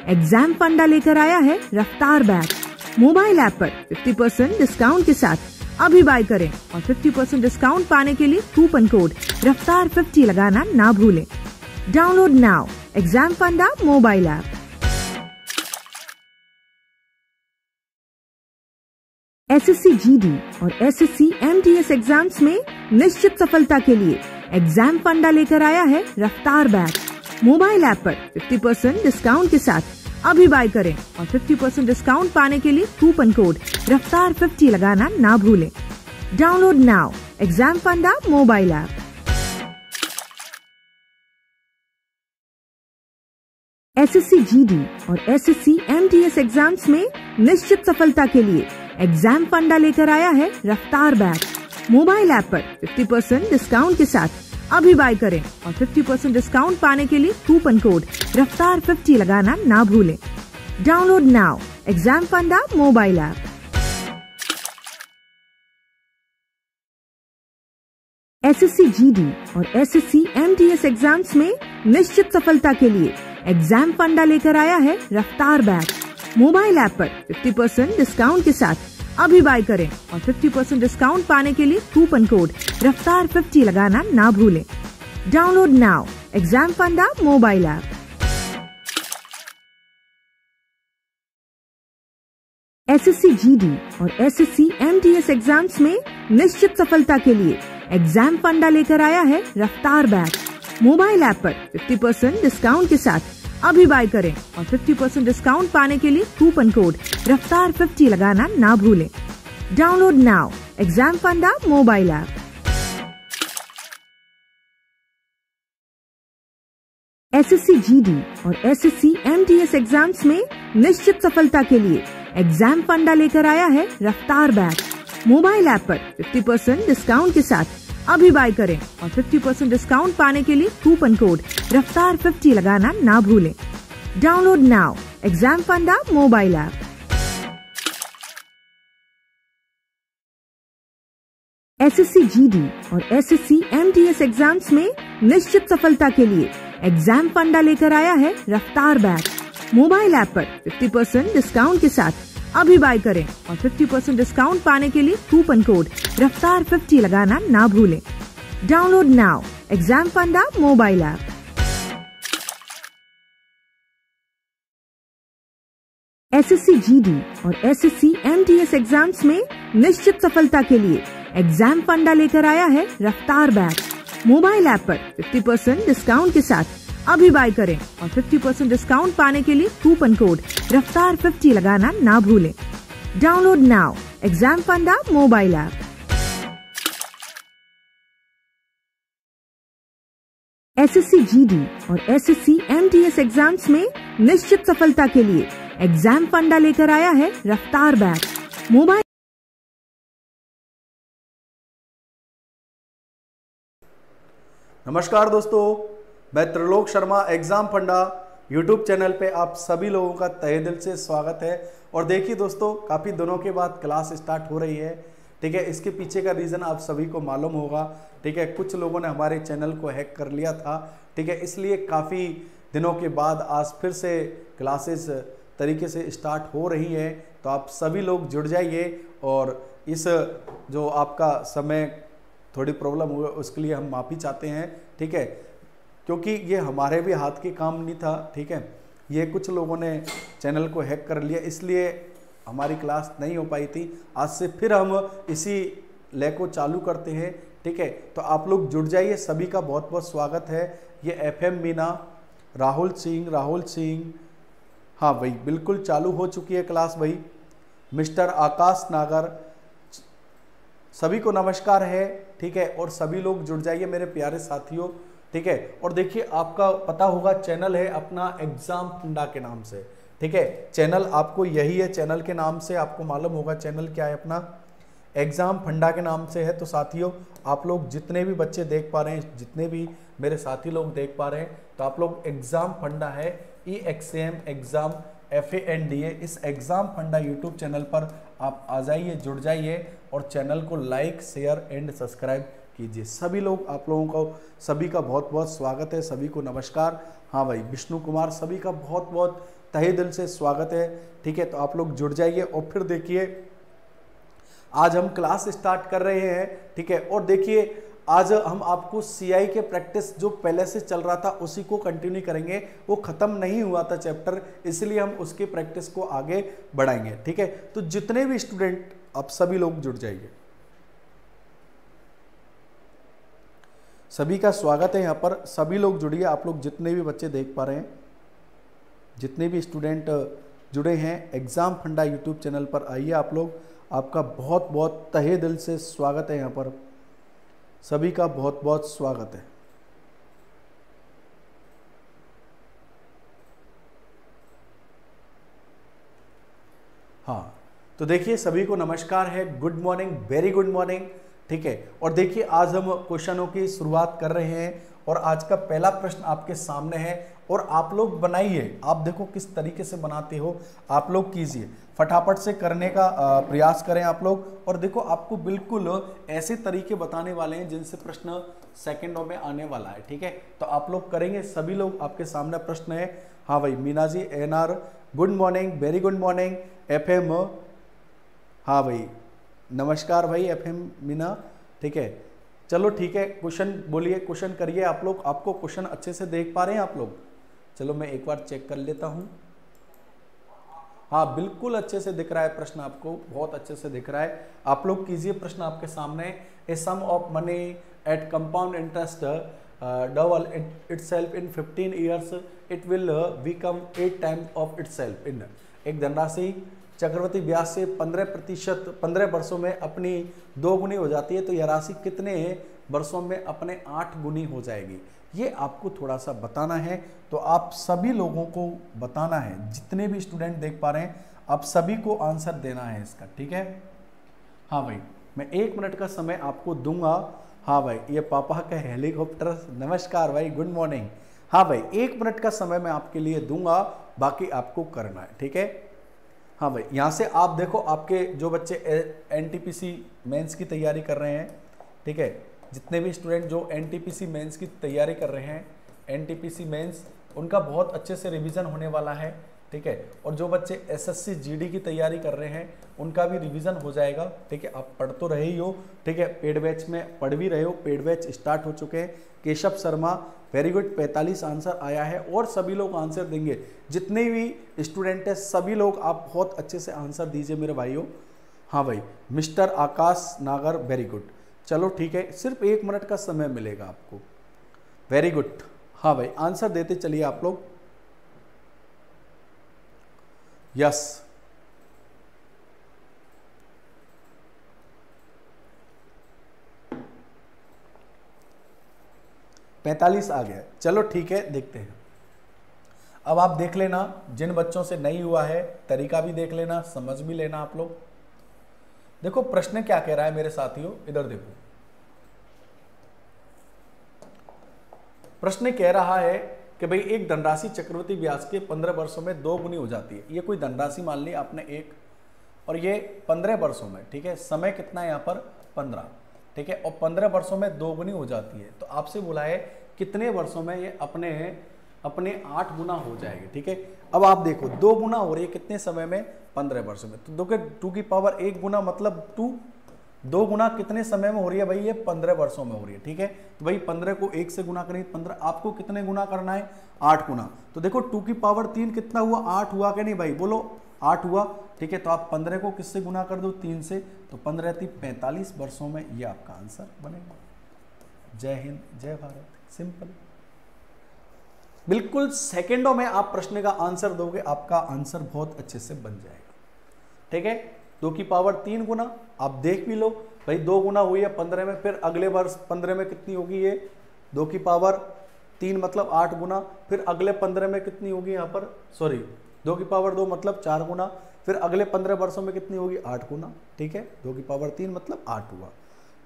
Exam फंडा लेकर आया है रफ्तार बैच। मोबाइल ऐप पर 50% डिस्काउंट के साथ अभी बाय करें और 50% डिस्काउंट पाने के लिए कूपन कोड रफ्तार 50 लगाना ना भूलें। डाउनलोड नाउ एग्जाम फंडा मोबाइल ऐप। एसएससी जीडी और एसएससी एमटीएस एग्जाम्स में निश्चित सफलता के लिए एग्जाम फंडा लेकर आया है रफ्तार बैच। मोबाइल ऐप पर 50% डिस्काउंट के साथ अभी बाय करें और 50% डिस्काउंट पाने के लिए कूपन कोड रफ्तार 50 लगाना ना भूलें। डाउनलोड नाउ एग्जाम फंडा मोबाइल ऐप। एसएससी जीडी और एसएससी एमटीएस एग्जाम्स में निश्चित सफलता के लिए एग्जाम फंडा लेकर आया है रफ्तार बैच। मोबाइल ऐप पर 50% डिस्काउंट के साथ अभी बाय करें और 50% डिस्काउंट पाने के लिए कूपन कोड रफ्तार 50 लगाना ना भूलें। डाउनलोड नाउ एग्जाम फंडा मोबाइल ऐप। एसएससी जीडी और एसएससी एमटीएस एग्जाम्स में निश्चित सफलता के लिए एग्जाम फंडा लेकर आया है रफ्तार बैच। मोबाइल ऐप पर 50% डिस्काउंट के साथ अभी बाय करें और 50% डिस्काउंट पाने के लिए कूपन कोड रफ्तार 50 लगाना ना भूलें। डाउनलोड नाउ एग्जाम फंडा मोबाइल ऐप। एसएससी जीडी और एसएससी एमटीएस एग्जाम्स में निश्चित सफलता के लिए एग्जाम फंडा लेकर आया है रफ्तार बैच। मोबाइल ऐप पर 50% डिस्काउंट के साथ अभी बाय करें और 50% डिस्काउंट पाने के लिए कूपन कोड रफ्तार 50 लगाना ना भूलें। डाउनलोड नाउ एग्जाम फंडा मोबाइल ऐप। एसएससी जीडी और एसएससी एमटीएस एग्जाम्स में निश्चित सफलता के लिए एग्जाम फंडा लेकर आया है रफ्तार बैच। मोबाइल ऐप पर 50% डिस्काउंट के साथ अभी बाय करें और 50% डिस्काउंट पाने के लिए कूपन कोड रफ्तार 50 लगाना ना भूलें। डाउनलोड नाउ एग्जाम फंडा मोबाइल ऐप। एसएससी जीडी और एसएससी एमटीएस एग्जाम्स में निश्चित सफलता के लिए एग्जाम फंडा लेकर आया है रफ्तार बैच। मोबाइल ऐप पर 50% डिस्काउंट के साथ अभी बाय करें और 50% डिस्काउंट पाने के लिए कूपन कोड रफ्तार 50 लगाना ना भूलें। डाउनलोड नाउ एग्जाम फंडा मोबाइल ऐप। एसएससी जीडी और एसएससी एमटीएस एग्जाम्स में निश्चित सफलता के लिए एग्जाम फंडा लेकर आया है रफ्तार बैच। मोबाइल ऐप पर 50% डिस्काउंट के साथ अभी बाय करें और 50% डिस्काउंट पाने के लिए कूपन कोड रफ्तार 50 लगाना ना भूलें। डाउनलोड नाउ एग्जाम फंडा मोबाइल ऐप। एसएससी जीडी और एसएससी एमटीएस एग्जाम्स में निश्चित सफलता के लिए एग्जाम फंडा लेकर आया है रफ्तार बैच। मोबाइल नमस्कार दोस्तों, मैं त्रिलोक शर्मा एग्जाम फंडा यूट्यूब चैनल पे आप सभी लोगों का तहे दिल से स्वागत है। और देखिए दोस्तों, काफ़ी दिनों के बाद क्लास स्टार्ट हो रही है, ठीक है। इसके पीछे का रीज़न आप सभी को मालूम होगा, ठीक है। कुछ लोगों ने हमारे चैनल को हैक कर लिया था, ठीक है। इसलिए काफ़ी दिनों के बाद आज फिर से क्लासेस तरीके से स्टार्ट हो रही है। तो आप सभी लोग जुड़ जाइए और इस जो आपका समय थोड़ी प्रॉब्लम हुआ उसके लिए हम माफ़ी चाहते हैं, ठीक है। क्योंकि ये हमारे भी हाथ के काम नहीं था, ठीक है। ये कुछ लोगों ने चैनल को हैक कर लिया, इसलिए हमारी क्लास नहीं हो पाई थी। आज से फिर हम इसी ले को चालू करते हैं, ठीक है। तो आप लोग जुड़ जाइए, सभी का बहुत बहुत स्वागत है। ये FM मीना, राहुल सिंह, हाँ भाई बिल्कुल चालू हो चुकी है क्लास भाई। मिस्टर आकाश नागर, सभी को नमस्कार है, ठीक है। और सभी लोग जुड़ जाइए मेरे प्यारे साथियों, ठीक है। और देखिए, आपका पता होगा चैनल है अपना एग्जाम फंडा के नाम से, ठीक है। चैनल आपको यही है, चैनल के नाम से आपको मालूम होगा चैनल क्या है अपना, एग्जाम फंडा के नाम से है। तो साथियों, आप लोग जितने भी बच्चे देख पा रहे हैं, जितने भी मेरे साथी लोग देख पा रहे हैं, तो आप लोग एग्जाम फंडा है, EXAM एग्जाम FANDA, इस एग्जाम फंडा यूट्यूब चैनल पर आप आ जाइए, जुड़ जाइए और चैनल को लाइक शेयर एंड सब्सक्राइब कीजिए। सभी लोग, आप लोगों को सभी का बहुत बहुत स्वागत है, सभी को नमस्कार। हाँ भाई, विष्णु कुमार, सभी का बहुत बहुत तहे दिल से स्वागत है। ठीक है, तो आप लोग जुड़ जाइए। और फिर देखिए, आज हम क्लास स्टार्ट कर रहे हैं। ठीक है, और देखिए आज हम आपको सीआई के प्रैक्टिस जो पहले से चल रहा था उसी को कंटिन्यू करेंगे। वो खत्म नहीं हुआ था चैप्टर, इसलिए हम उसके प्रैक्टिस को आगे बढ़ाएंगे। ठीक है, तो जितने भी स्टूडेंट, आप सभी लोग जुड़ जाइए। सभी का स्वागत है यहाँ पर, सभी लोग जुड़िए। आप लोग जितने भी बच्चे देख पा रहे हैं, जितने भी स्टूडेंट जुड़े हैं एग्जाम फंडा यूट्यूब चैनल पर, आइए आप लोग। आपका बहुत बहुत तहे दिल से स्वागत है यहाँ पर, सभी का बहुत बहुत स्वागत है। हाँ, तो देखिए सभी को नमस्कार है, good morning, very good morning. ठीक है, और देखिए आज हम क्वेश्चनों की शुरुआत कर रहे हैं और आज का पहला प्रश्न आपके सामने है और आप लोग बनाइए। आप देखो किस तरीके से बनाते हो, आप लोग कीजिए, फटाफट से करने का प्रयास करें आप लोग। और देखो आपको बिल्कुल ऐसे तरीके बताने वाले हैं जिनसे प्रश्न सेकंडों में आने वाला है। ठीक है, तो आप लोग करेंगे, सभी लोग, आपके सामने प्रश्न है। हाँ भाई, Meena ji, NR, good morning, very good morning. FM, हाँ भाई, नमस्कार भाई एफएम मीना। ठीक है, चलो ठीक है, क्वेश्चन बोलिए, क्वेश्चन करिए आप लोग। आपको क्वेश्चन अच्छे से देख पा रहे हैं आप लोग? चलो मैं एक बार चेक कर लेता हूं। हाँ, बिल्कुल अच्छे से दिख रहा है प्रश्न, आपको बहुत अच्छे से दिख रहा है। आप लोग कीजिए प्रश्न आपके सामने। A sum of money at compound interest double itself in 15 years, it will become 8 times of itself in. एक धनराशि चक्रवृद्धि ब्याज से 15% 15 वर्षों में अपनी 2 गुनी हो जाती है, तो यह राशि कितने वर्षों में अपने 8 गुनी हो जाएगी? ये आपको थोड़ा सा बताना है। तो आप सभी लोगों को बताना है, जितने भी स्टूडेंट देख पा रहे हैं, आप सभी को आंसर देना है इसका। ठीक है, हाँ भाई, मैं 1 मिनट का समय आपको दूंगा। हाँ भाई, ये पापा का हेलीकॉप्टर, नमस्कार भाई, गुड मॉर्निंग। हाँ भाई, 1 मिनट का समय मैं आपके लिए दूंगा, बाकी आपको करना है। ठीक है, हाँ भाई, यहाँ से आप देखो, आपके जो बच्चे एनटीपीसी मेंस की तैयारी कर रहे हैं, ठीक है, जितने भी स्टूडेंट जो एनटीपीसी मेंस की तैयारी कर रहे हैं, एनटीपीसी मेंस, उनका बहुत अच्छे से रिवीजन होने वाला है। ठीक है, और जो बच्चे एसएससी जीडी की तैयारी कर रहे हैं, उनका भी रिवीजन हो जाएगा। ठीक है, आप पढ़ तो रहे ही हो। ठीक है, पेड बैच में पढ़ भी रहे हो, पेड बैच स्टार्ट हो चुके हैं। Keshav Sharma, very good, 45 answer आया है और सभी लोग आंसर देंगे। जितने भी स्टूडेंट हैं सभी लोग आप बहुत अच्छे से आंसर दीजिए मेरे भाइयों। हाँ भाई, मिस्टर आकाश नागर, वेरी गुड। चलो ठीक है, सिर्फ 1 मिनट का समय मिलेगा आपको। वेरी गुड, हाँ भाई, आंसर देते चलिए आप लोग। यस, पैंतालीस आ गया। चलो ठीक है, देखते हैं। अब आप देख लेना, जिन बच्चों से नहीं हुआ है तरीका भी देख लेना, समझ भी लेना आप लोग। देखो प्रश्न क्या कह रहा है मेरे साथियों, इधर देखो। प्रश्न कह रहा है कि भाई एक धनराशि चक्रवृद्धि ब्याज के 15 वर्षों में 2 गुनी हो जाती है। ये कोई धनराशि मान ली आपने एक, और ये 15 वर्षों में, ठीक है, समय कितना है यहाँ पर 15, ठीक है, और 15 वर्षों में 2 गुनी हो जाती है। तो आपसे बोला है कितने वर्षों में ये अपने 8 गुना हो जाएगी। ठीक है, अब आप देखो 2 गुना हो रही है कितने समय में, 15 वर्षों में। तो देखो 2 की पावर 1 गुना मतलब 2, 2 गुना कितने समय में हो रही है भाई, ये 15 वर्षों में हो रही है। ठीक है, तो भाई 15 को 1 से गुना करें, 15, आपको कितने गुना करना है, 8 गुना। तो देखो 2 की पावर 3 कितना हुआ, 8 हुआ कि नहीं भाई, बोलो 8 हुआ। ठीक है, तो आप 15 को किससे गुना कर दो, 3 से, तो 15 थी 45 वर्षों में ये आपका आंसर बनेगा। जय हिंद, जय भारत, सिंपल। बिल्कुल सेकेंडों में आप प्रश्न का आंसर दोगे, आपका आंसर बहुत अच्छे से बन जाएगा। ठीक है, 2 की पावर 3 गुना, आप देख भी लो भाई 2 गुना हुई है 15 में, फिर अगले वर्ष 15 में कितनी होगी, ये 2 की पावर 3 मतलब 8 गुना, फिर अगले 15 में कितनी होगी यहाँ पर, सॉरी 2 की पावर 2 मतलब 4 गुना, फिर अगले 15 वर्षों में कितनी होगी, 8 गुना। ठीक है, 2 की पावर 3 मतलब 8 हुआ।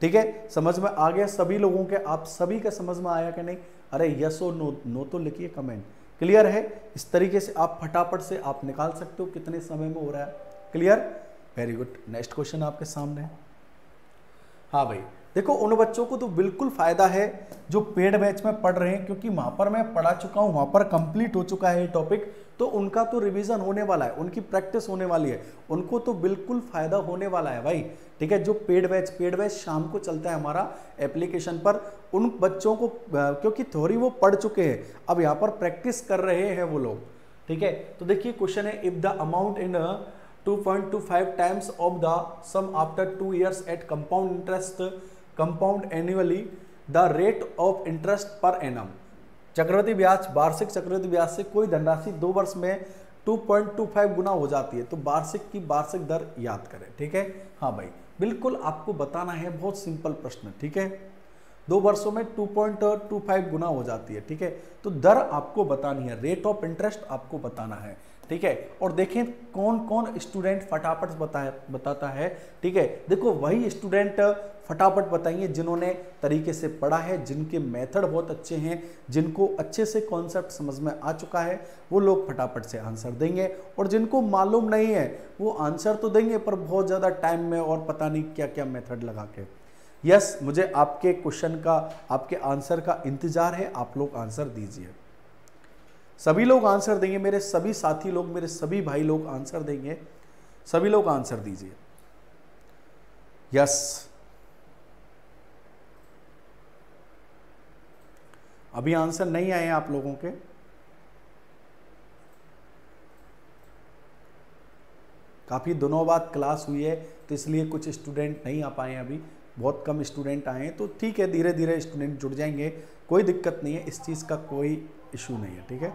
ठीक है, समझ में आ गया सभी लोगों के, आप सभी के समझ में आया कि नहीं? अरे यस और नो, नो तो लिखिए कमेंट। क्लियर है? इस तरीके से आप फटाफट से आप निकाल सकते हो कितने समय में हो रहा है। Clear? Very good. Next question आपके सामने है। हाँ भाई, देखो उन बच्चों को तो बिल्कुल फायदा है जो पेड बैच में पढ़ रहे हैं, क्योंकि वहां पर मैं पढ़ा चुका हूं, वहां पर कंप्लीट हो चुका है ये टॉपिक, तो उनका तो रिवीजन होने वाला है, उनकी प्रैक्टिस होने वाली है, उनको तो बिल्कुल फायदा होने वाला है भाई। ठीक है, जो पेड बैच शाम को चलता है हमारा एप्लीकेशन पर, उन बच्चों को क्योंकि थ्योरी वो पढ़ चुके हैं, अब यहाँ पर प्रैक्टिस कर रहे हैं वो लोग। ठीक है, तो देखिए क्वेश्चन है, if the amount in 2.25 times of the sum after 2 years at compound interest compound annually the rate of interest per annum, चक्रवृद्धि ब्याज, वार्षिक चक्रवृद्धि ब्याज से कोई धनराशि 2 वर्ष में 2.25 गुना हो जाती है, तो वार्षिक की वार्षिक दर याद करें। ठीक है, हाँ भाई बिल्कुल आपको बताना है, बहुत सिंपल प्रश्न। ठीक है, 2 वर्षों में 2.25 गुना हो जाती है। ठीक है, तो दर आपको बतानी है, रेट ऑफ इंटरेस्ट आपको बताना है। ठीक है, और देखें कौन कौन स्टूडेंट फटाफट बताता है। ठीक है, देखो वही स्टूडेंट फटाफट बताइए जिन्होंने तरीके से पढ़ा है, जिनके मेथड बहुत अच्छे हैं, जिनको अच्छे से कॉन्सेप्ट समझ में आ चुका है, वो लोग फटाफट से आंसर देंगे। और जिनको मालूम नहीं है वो आंसर तो देंगे पर बहुत ज़्यादा टाइम में और पता नहीं क्या क्या मेथड लगा के। यस, मुझे आपके क्वेश्चन का, आपके आंसर का इंतजार है, आप लोग आंसर दीजिए। सभी लोग आंसर देंगे, मेरे सभी साथी लोग, मेरे सभी भाई लोग आंसर देंगे, सभी लोग आंसर दीजिए। यस, अभी आंसर नहीं आए हैं आप लोगों के। काफी दिनों बाद क्लास हुई है तो इसलिए कुछ स्टूडेंट नहीं आ पाए हैं, अभी बहुत कम स्टूडेंट आए हैं, तो ठीक है धीरे धीरे स्टूडेंट जुड़ जाएंगे, कोई दिक्कत नहीं है, इस चीज़ का कोई इशू नहीं है। ठीक है,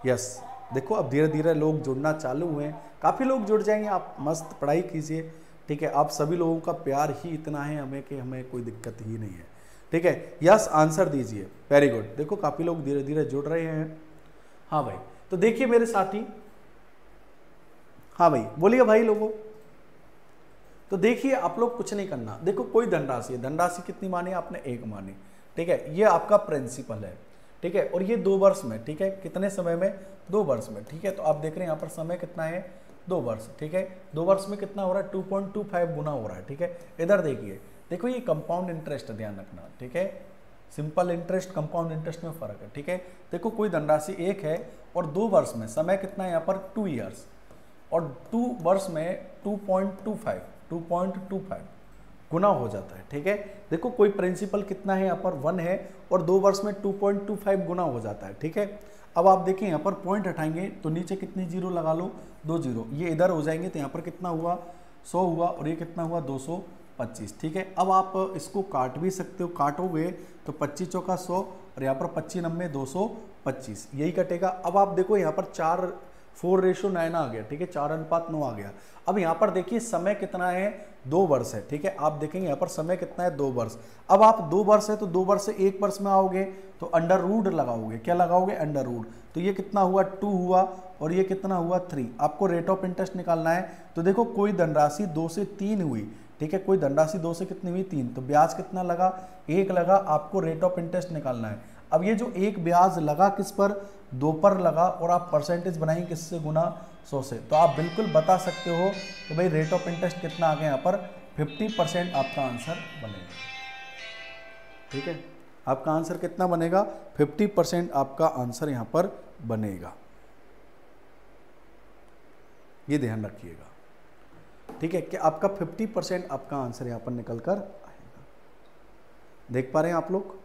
यस, देखो अब धीरे धीरे लोग जुड़ना चालू हुए हैं, काफ़ी लोग जुड़ जाएंगे, आप मस्त पढ़ाई कीजिए। ठीक है, आप सभी लोगों का प्यार ही इतना है हमें कि हमें कोई दिक्कत ही नहीं है। ठीक है, यस आंसर दीजिए, वेरी गुड। देखो काफ़ी लोग धीरे धीरे जुड़ रहे हैं। हाँ भाई, तो देखिए मेरे साथी, हाँ भाई बोलिए भाई लोगों, तो देखिए आप लोग कुछ नहीं करना, देखो कोई धनराशि है, धनराशि कितनी मानी आपने, 1 मानी। ठीक है, ये आपका प्रिंसिपल है। ठीक है, और ये 2 वर्ष में, ठीक है, कितने समय में, 2 वर्ष में। ठीक है, तो आप देख रहे हैं यहाँ पर समय कितना है, 2 वर्ष। ठीक है, 2 वर्ष में कितना हो रहा है, 2.25 गुना हो रहा है। ठीक है, इधर देखिए, देखो ये कंपाउंड इंटरेस्ट ध्यान रखना। ठीक है, सिंपल इंटरेस्ट कंपाउंड इंटरेस्ट में फर्क है। ठीक है, देखो कोई धनराशि 1 है और 2 वर्ष में समय कितना है यहाँ पर 2 years, और 2 वर्ष में 2.25 गुना हो जाता है। ठीक है, देखो कोई प्रिंसिपल कितना है यहाँ पर 1 है और 2 वर्ष में 2.25 गुना हो जाता है। ठीक है, अब आप देखें यहाँ पर पॉइंट हटाएंगे तो नीचे कितनी जीरो लगा लो, 2 जीरो, ये इधर हो जाएंगे तो यहाँ पर कितना हुआ 100 हुआ, और ये कितना हुआ 225। ठीक है, अब आप इसको काट भी सकते हो, काटोगे तो 25 चौका 100 और यहाँ पर 25 नंबे 225, यही कटेगा। अब आप देखो यहाँ पर 4:9 आ गया। ठीक है, 4:9 आ गया। अब यहाँ पर देखिए समय कितना है, 2 वर्ष है। ठीक है, आप देखेंगे यहाँ पर समय कितना है, 2 वर्ष। अब आप 2 वर्ष है तो 2 वर्ष से 1 वर्ष में आओगे तो अंडर रूट लगाओगे, क्या लगाओगे, अंडर रूट। तो ये कितना हुआ 2 हुआ और ये कितना हुआ 3। आपको रेट ऑफ इंटरेस्ट निकालना है, तो देखो कोई धनराशि 2 से 3 हुई। ठीक है, कोई धनराशि 2 से कितनी हुई 3, तो ब्याज कितना लगा 1 लगा, आपको रेट ऑफ इंटरेस्ट निकालना है। अब ये जो 1 ब्याज लगा किस पर, 2 पर लगा, और आप परसेंटेज बनाएंगे किससे, गुना 100 से, तो आप बिल्कुल बता सकते हो कि भाई रेट ऑफ इंटरेस्ट कितना आ गया यहाँ पर, 50% आपका आंसर बनेगा। ठीक है, आपका आंसर कितना बनेगा, 50% आपका आंसर यहाँ पर बनेगा, ये ध्यान रखिएगा। ठीक है, कि आपका 50% आपका आंसर यहाँ पर निकल कर आएगा। देख पा रहे हैं आप लोग,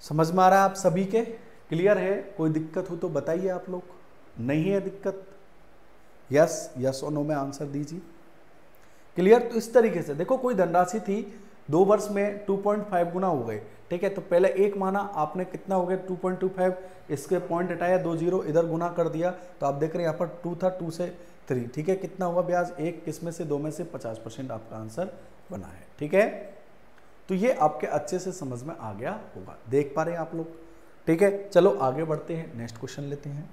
समझ में आ रहा है आप सभी के, क्लियर है, कोई दिक्कत हो तो बताइए आप लोग, नहीं है दिक्कत, यस यस और नो में आंसर दीजिए। क्लियर, तो इस तरीके से देखो कोई धनराशि थी 2 वर्ष में 2.5 गुना हो गए। ठीक है, तो पहले 1 माना आपने, कितना हो गया 2.25, इसके पॉइंट हटाया, 2 जीरो, इधर गुना कर दिया, तो आप देख रहे हैं यहाँ पर 2 था, 2 से 3। ठीक है, कितना हुआ ब्याज 1, किसमें से 2 में से 50% आपका आंसर बना है। ठीक है, तो ये आपके अच्छे से समझ में आ गया होगा, देख पा रहे हैं आप लोग। ठीक है, चलो आगे बढ़ते हैं, नेक्स्ट क्वेश्चन लेते हैं।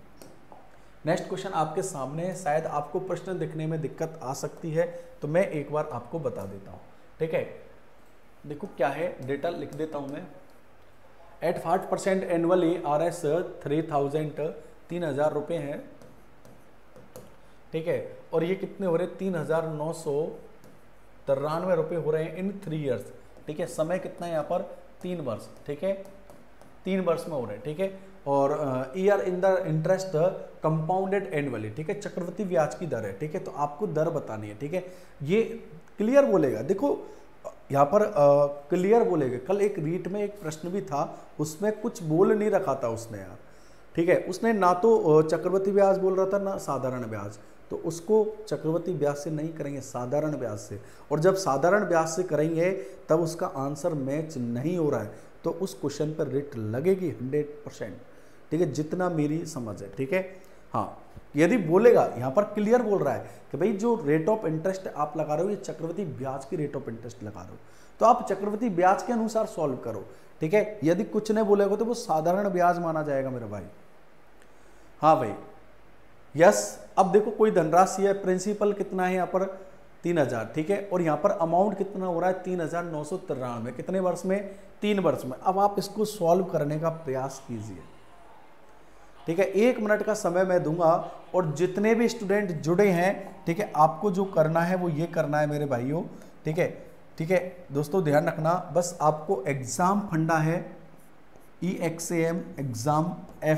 नेक्स्ट क्वेश्चन आपके सामने है, शायद आपको प्रश्न दिखने में दिक्कत आ सकती है, तो मैं एक बार आपको बता देता हूँ। ठीक है, देखो क्या है, डेटा लिख देता हूँ मैं। एट 5% एनुअली RS 3000 रुपये हैं। ठीक है, और ये कितने हो रहे, 3900 ₹93 हो रहे हैं इन 3 ईयर्स। ठीक है, समय कितना है यहाँ पर 3 वर्ष। ठीक है, 3 वर्ष में हो रहे हैं। ठीक है, और year in the interest compounded annually. ठीक है, चक्रवृद्धि ब्याज की दर है। ठीक है, तो आपको दर बतानी है। ठीक है, ये क्लियर बोलेगा। देखो यहाँ पर क्लियर बोलेगा। कल एक रीट में एक प्रश्न भी था, उसमें कुछ बोल नहीं रखा था उसने यार। ठीक है, उसने ना तो चक्रवृद्धि ब्याज बोल रहा था ना साधारण ब्याज, तो उसको चक्रवृद्धि ब्याज से नहीं करेंगे, साधारण ब्याज से। और जब साधारण ब्याज से करेंगे तब उसका आंसर मैच नहीं हो रहा है तो उस क्वेश्चन पर रेट लगेगी 100%। ठीक है, जितना मेरी समझ है। ठीक है, हाँ, यदि बोलेगा यहाँ पर क्लियर बोल रहा है कि भाई जो रेट ऑफ इंटरेस्ट आप लगा रहे हो ये चक्रवृद्धि ब्याज की रेट ऑफ इंटरेस्ट लगा रहे हो, तो आप चक्रवृद्धि ब्याज के अनुसार सॉल्व करो। ठीक है, यदि कुछ नहीं बोलेगा तो वो साधारण ब्याज माना जाएगा मेरे भाई। हाँ भाई, यस। अब देखो कोई धनराशि है, प्रिंसिपल कितना है यहाँ पर 3000। ठीक है, और यहाँ पर अमाउंट कितना हो रहा है 3993। कितने वर्ष में 3 वर्ष में। अब आप इसको सॉल्व करने का प्रयास कीजिए। ठीक है, 1 मिनट का समय मैं दूंगा और जितने भी स्टूडेंट जुड़े हैं, ठीक है, आपको जो करना है वो ये करना है मेरे भाइयों। ठीक है, ठीक है दोस्तों, ध्यान रखना, बस आपको एग्जाम फंडा है EXAM एग्जाम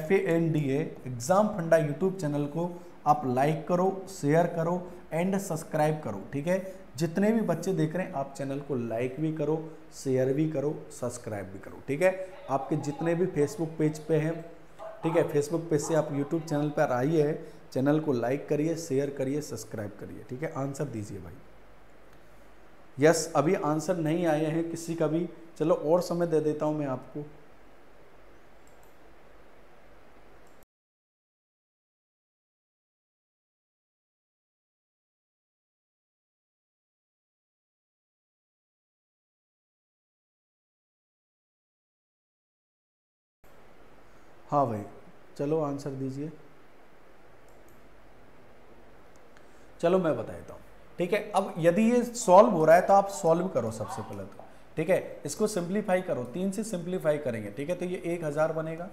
FANDA एग्जाम फंडा यूट्यूब चैनल को आप लाइक करो, शेयर करो एंड सब्सक्राइब करो। ठीक है, जितने भी बच्चे देख रहे हैं आप चैनल को लाइक भी करो, शेयर भी करो, सब्सक्राइब भी करो। ठीक है, आपके जितने भी फेसबुक पेज पे हैं, ठीक है, फेसबुक पेज से आप यूट्यूब चैनल पर आइए, चैनल को लाइक करिए, शेयर करिए, सब्सक्राइब करिए। ठीक है, आंसर दीजिए भाई। यस, अभी आंसर नहीं आए हैं किसी का भी, चलो और समय दे देता हूं मैं आपको। हाँ भाई, चलो आंसर दीजिए। चलो मैं बता देता हूँ। ठीक है, अब यदि ये सॉल्व हो रहा है तो आप सॉल्व करो सबसे पहले तो। ठीक है, इसको सिंप्लीफाई करो, 3 से सिंप्लीफाई करेंगे। ठीक है, तो ये 1000 बनेगा।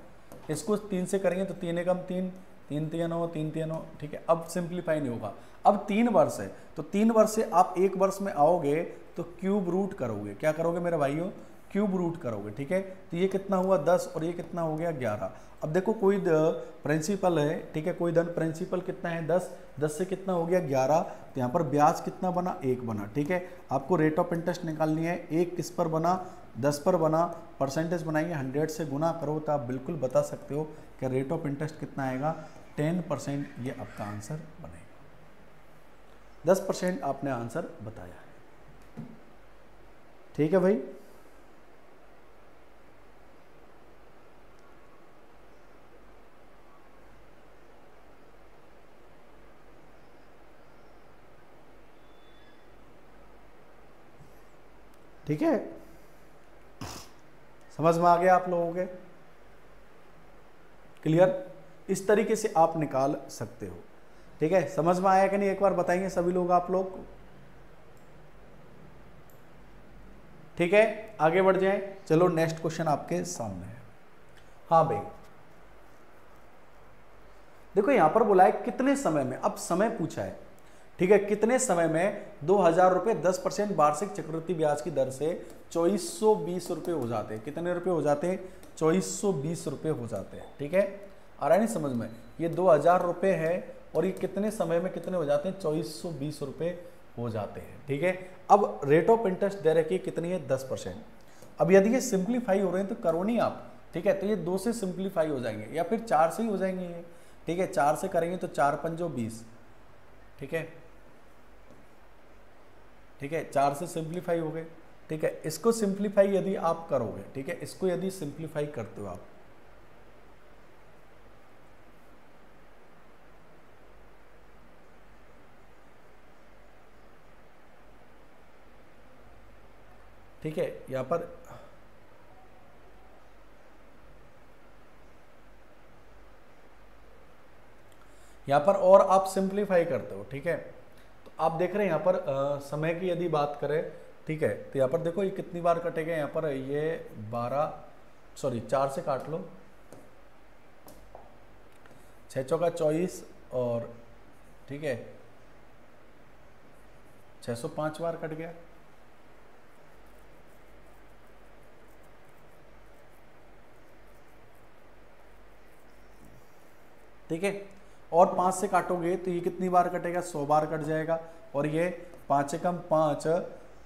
इसको 3 से करेंगे तो 3 एकम 3, 3 3 9, 3 3 9। ठीक है, अब सिंप्लीफाई नहीं होगा। अब 3 वर्ष है तो 3 वर्ष से आप 1 वर्ष में आओगे तो क्यूब रूट करोगे। क्या करोगे मेरे भाइयों, क्यूब रूट करोगे। ठीक है, तो ये कितना हुआ 10 और ये कितना हो गया 11। अब देखो कोई प्रिंसिपल है, ठीक है, कोई धन प्रिंसिपल कितना है 10, 10 से कितना हो गया 11, तो यहाँ पर ब्याज कितना बना 1 बना। ठीक है, आपको रेट ऑफ इंटरेस्ट निकालनी है। 1 किस पर बना 10 पर बना, परसेंटेज बनाइए 100 से गुना करो तो आप बिल्कुल बता सकते हो कि रेट ऑफ इंटरेस्ट कितना आएगा 10%। ये आपका आंसर बनेगा। 10% आपने आंसर बताया है। ठीक है भाई, ठीक है, समझ में आ गया आप लोगों के, क्लियर। इस तरीके से आप निकाल सकते हो। ठीक है, समझ में आया कि नहीं, एक बार बताएंगे सभी लोग आप लोग। ठीक है, आगे बढ़ जाएं। चलो नेक्स्ट क्वेश्चन आपके सामने है। हाँ भाई, देखो यहां पर बोला है कितने समय में, अब समय पूछा है। ठीक है, कितने समय में 2000 रुपए 10% वार्षिक चक्रवृद्धि ब्याज की दर से 2420 रुपए हो जाते हैं। कितने रुपए हो जाते हैं 2420 रुपए हो जाते हैं। ठीक है, आ रहा है नहीं समझ में, ये 2000 रुपए है और ये कितने समय में कितने हो जाते हैं 2420 रुपए हो जाते हैं। ठीक है, अब रेट ऑफ इंटरेस्ट दे रखी कितनी है 10%। अब यदि ये सिंप्लीफाई हो रहे हैं तो करो नहीं आप। ठीक है, तो ये 2 से सिंप्लीफाई हो जाएंगे या फिर 4 से ही हो जाएंगे ये। ठीक है, 4 से करेंगे तो 4 पंजो 20। ठीक है, ठीक है, 4 से सिंप्लीफाई हो गए। ठीक है, इसको सिंप्लीफाई यदि आप करोगे, ठीक है, इसको यदि सिंप्लीफाई करते हो आप, ठीक है, यहां पर और आप सिंप्लीफाई करते हो। ठीक है, तो आप देख रहे हैं यहाँ पर समय की यदि बात करें, ठीक है, तो यहाँ पर देखो ये कितनी बार कटेगा, यहाँ पर ये 4 से काट लो, 6 चौका 24 और ठीक है 605 बार कट गया। ठीक है, और 5 से काटोगे तो ये कितनी बार कटेगा, 100 बार कट जाएगा। और ये 5 एकम 5,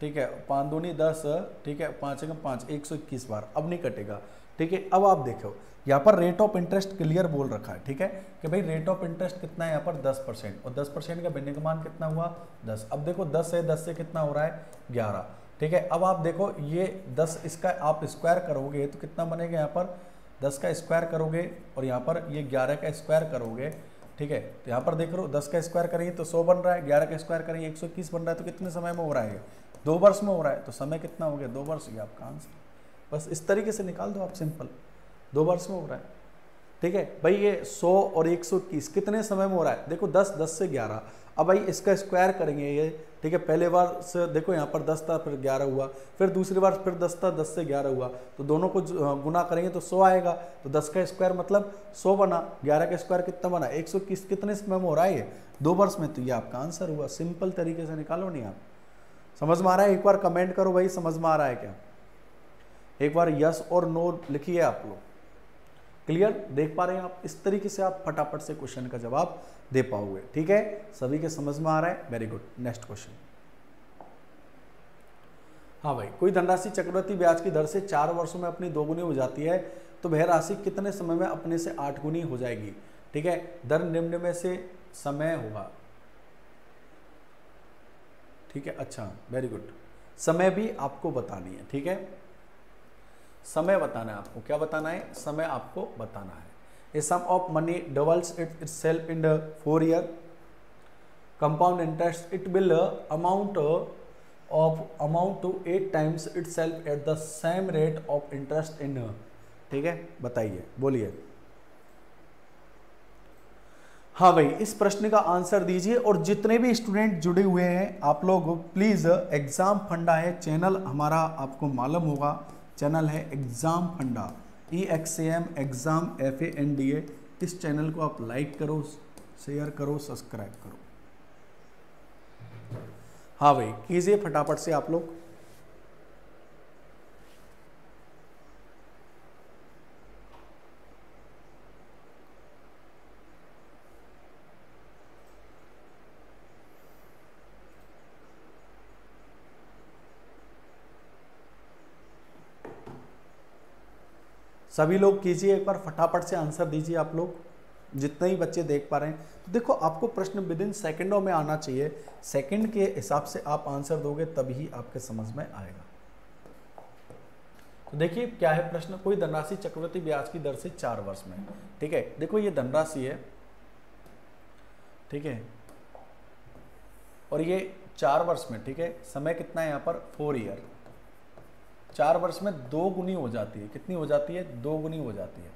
ठीक है, 5 दूनी 10, ठीक है, 5 एकम 5, 121 बार, अब नहीं कटेगा। ठीक है, अब आप देखो यहाँ पर रेट ऑफ इंटरेस्ट क्लियर बोल रखा है, ठीक है, कि भाई रेट ऑफ इंटरेस्ट कितना है यहाँ पर 10%, और 10% का भिन्न का मान कितना हुआ 10। अब देखो 10 से कितना हो रहा है 11। ठीक है, अब आप देखो ये 10 इसका आप स्क्वायर करोगे तो कितना बनेगा, यहाँ पर 10 का स्क्वायर करोगे और यहाँ पर ये 11 का स्क्वायर करोगे। ठीक है, तो यहाँ पर देख रहे हो 10 का स्क्वायर करेंगे तो 100 बन रहा है, 11 का स्क्वायर करेंगे 121 बन रहा है। तो कितने समय में हो रहा है, 2 वर्ष में हो रहा है। तो समय कितना हो गया, 2 वर्ष, ये आपका आंसर। बस इस तरीके से निकाल दो आप, सिंपल, 2 वर्ष में हो रहा है। ठीक है भाई, ये 100 और 121 कितने समय में हो रहा है, देखो 10, 10 से 11। अब भाई इसका स्क्वायर करेंगे ये, ठीक है, पहले बार से देखो यहाँ पर 10 था, फिर 11 हुआ, फिर दूसरी बार फिर 10 था, 10 से 11 हुआ, तो दोनों को गुना करेंगे तो 100 आएगा। तो 10 का स्क्वायर मतलब 100 बना, 11 का स्क्वायर कितना बना 121, कितने समय में हो रहा है ये 2 वर्ष में। तो ये आपका आंसर हुआ। सिंपल तरीके से निकालो नहीं आप। समझ में आ रहा है, एक बार कमेंट करो भाई समझ में आ रहा है क्या, एक बार यस और नो लिखिए आप लोग। क्लियर, देख पा रहे हैं आप, इस तरीके से आप फटाफट से क्वेश्चन का जवाब दे पाओगे। ठीक है, सभी के समझ में आ रहा है, वेरी गुड। Next question. हाँ भाई, कोई धनराशि चक्रवृद्धि ब्याज की दर से 4 वर्षों में अपनी 2 गुनी हो जाती है, तो वह राशि कितने समय में अपने से 8 गुनी हो जाएगी। ठीक है, दर निम्न में से समय होगा। ठीक है, अच्छा, वेरी गुड। समय भी आपको बतानी है। ठीक है, समय बताना है आपको, क्या बताना है, समय आपको बताना है। A sum of money doubles itself in the 4 year compound interest, it will amount to 8 times itself at the same rate of interest in। ठीक है, बताइए, बोलिए। हाँ भाई, इस प्रश्न का आंसर दीजिए। और जितने भी स्टूडेंट जुड़े हुए हैं आप लोग प्लीज, एग्जाम फंडा है चैनल हमारा, आपको मालूम होगा चैनल है एग्जाम फंडा, EXAM एग्जाम FANDA। इस चैनल को आप लाइक करो, शेयर करो, सब्सक्राइब करो। हाँ भाई, कीजिए फटाफट से आप लोग। सभी लोग कीजिए, एक बार फटाफट से आंसर दीजिए आप लोग, जितने ही बच्चे देख पा रहे हैं। तो देखो आपको प्रश्न विद इन सेकेंडों में आना चाहिए, सेकंड के हिसाब से आप आंसर दोगे तभी आपके समझ में आएगा। तो देखिए क्या है प्रश्न, कोई धनराशि चक्रवृद्धि ब्याज की दर से 4 वर्ष में। ठीक है, देखो ये धनराशि है, ठीक है, और ये 4 वर्ष में। ठीक है, समय कितना है यहाँ पर 4 ईयर, 4 वर्ष में 2 गुनी हो जाती है। कितनी हो जाती है, 2 गुनी हो जाती है।